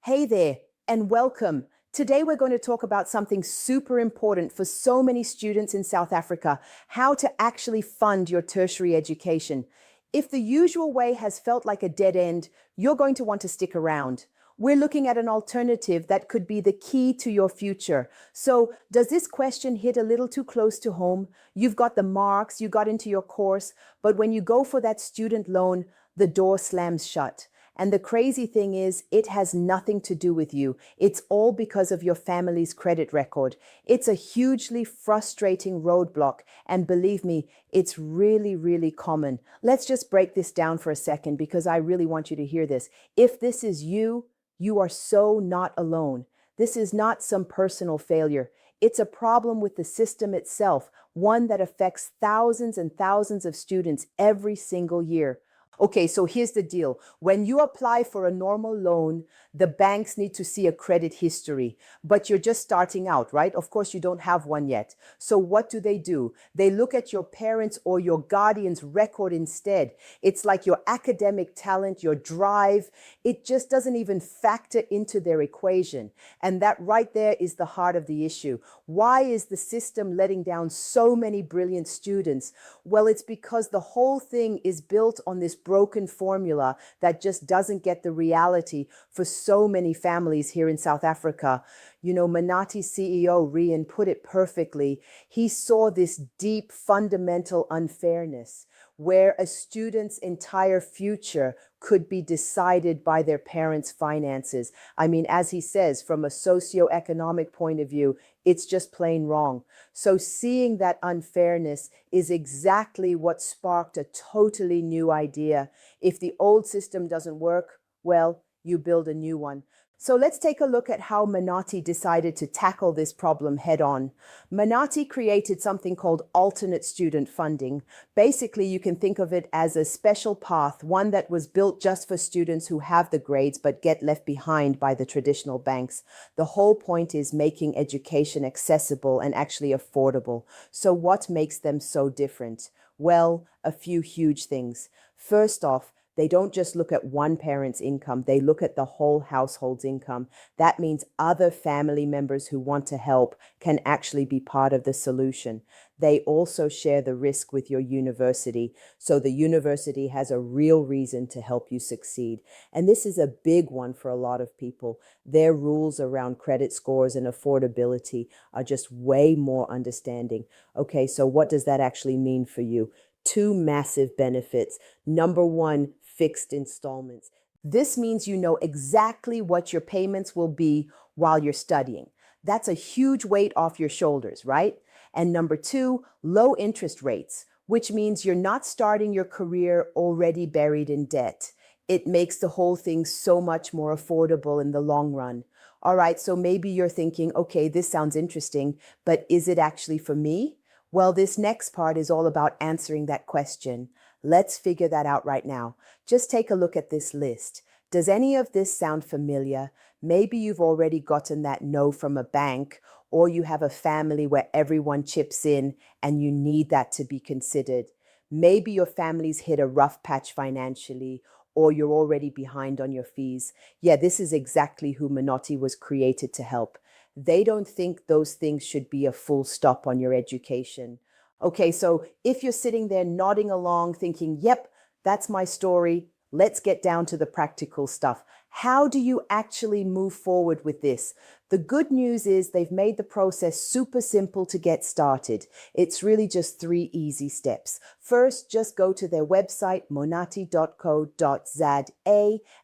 Hey there, and welcome. Today we're going to talk about something super important for so many students in South Africa, how to actually fund your tertiary education. If the usual way has felt like a dead end, you're going to want to stick around. We're looking at an alternative that could be the key to your future. So, does this question hit a little too close to home? You've got the marks, you got into your course, but when you go for that student loan, the door slams shut. And the crazy thing is, it has nothing to do with you. It's all because of your family's credit record. It's a hugely frustrating roadblock. And believe me, it's really, really common. Let's just break this down for a second because I really want you to hear this. If this is you, you are so not alone. This is not some personal failure. It's a problem with the system itself, one that affects thousands and thousands of students every single year. Okay, so here's the deal. When you apply for a normal loan, the banks need to see a credit history, but you're just starting out, right? Of course, you don't have one yet. So what do? They look at your parents' or your guardian's record instead. It's like your academic talent, your drive. It just doesn't even factor into their equation. And that right there is the heart of the issue. Why is the system letting down so many brilliant students? Well, it's because the whole thing is built on this broken formula that just doesn't get the reality for so many families here in South Africa. You know, Manati CEO Rian put it perfectly. He saw this deep fundamental unfairness where a student's entire future could be decided by their parents' finances. I mean, as he says, from a socioeconomic point of view, it's just plain wrong. So seeing that unfairness is exactly what sparked a totally new idea. If the old system doesn't work, well, you build a new one. So let's take a look at how Manati decided to tackle this problem head on. Manati created something called alternate student funding. Basically, you can think of it as a special path, one that was built just for students who have the grades but get left behind by the traditional banks. The whole point is making education accessible and actually affordable. So what makes them so different? Well, a few huge things. First off, they don't just look at one parent's income, they look at the whole household's income. That means other family members who want to help can actually be part of the solution. They also share the risk with your university, so the university has a real reason to help you succeed. And this is a big one for a lot of people. Their rules around credit scores and affordability are just way more understanding. Okay, so what does that actually mean for you? Two massive benefits. Number one, fixed installments. This means you know exactly what your payments will be while you're studying. That's a huge weight off your shoulders, right? And number two, low interest rates, which means you're not starting your career already buried in debt. It makes the whole thing so much more affordable in the long run. All right, so maybe you're thinking, okay, this sounds interesting, but is it actually for me? Well, this next part is all about answering that question. Let's figure that out right now. Just take a look at this list. Does any of this sound familiar? Maybe you've already gotten that no from a bank, or you have a family where everyone chips in and you need that to be considered. Maybe your family's hit a rough patch financially, or you're already behind on your fees. Yeah, this is exactly who Menotti was created to help. They don't think those things should be a full stop on your education. Okay, so if you're sitting there nodding along thinking, yep, that's my story, let's get down to the practical stuff. How do you actually move forward with this? The good news is they've made the process super simple to get started. It's really just three easy steps. First, just go to their website, monati.co.za,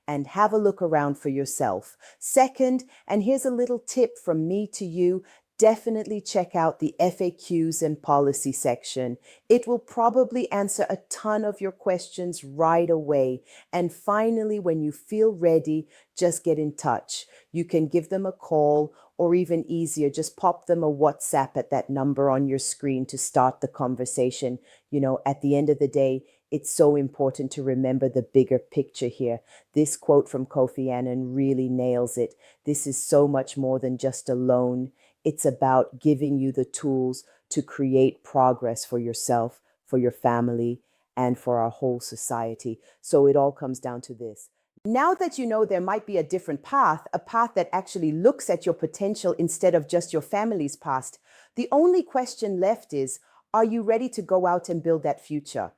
and have a look around for yourself. Second, and here's a little tip from me to you, definitely check out the FAQs and policy section. It will probably answer a ton of your questions right away. And finally, when you feel ready, just get in touch. You can give them a call, or even easier, just pop them a WhatsApp at that number on your screen to start the conversation. You know, at the end of the day, it's so important to remember the bigger picture here. This quote from Kofi Annan really nails it. This is so much more than just a loan. It's about giving you the tools to create progress for yourself, for your family, and for our whole society. So it all comes down to this. Now that you know there might be a different path, a path that actually looks at your potential instead of just your family's past, the only question left is, are you ready to go out and build that future?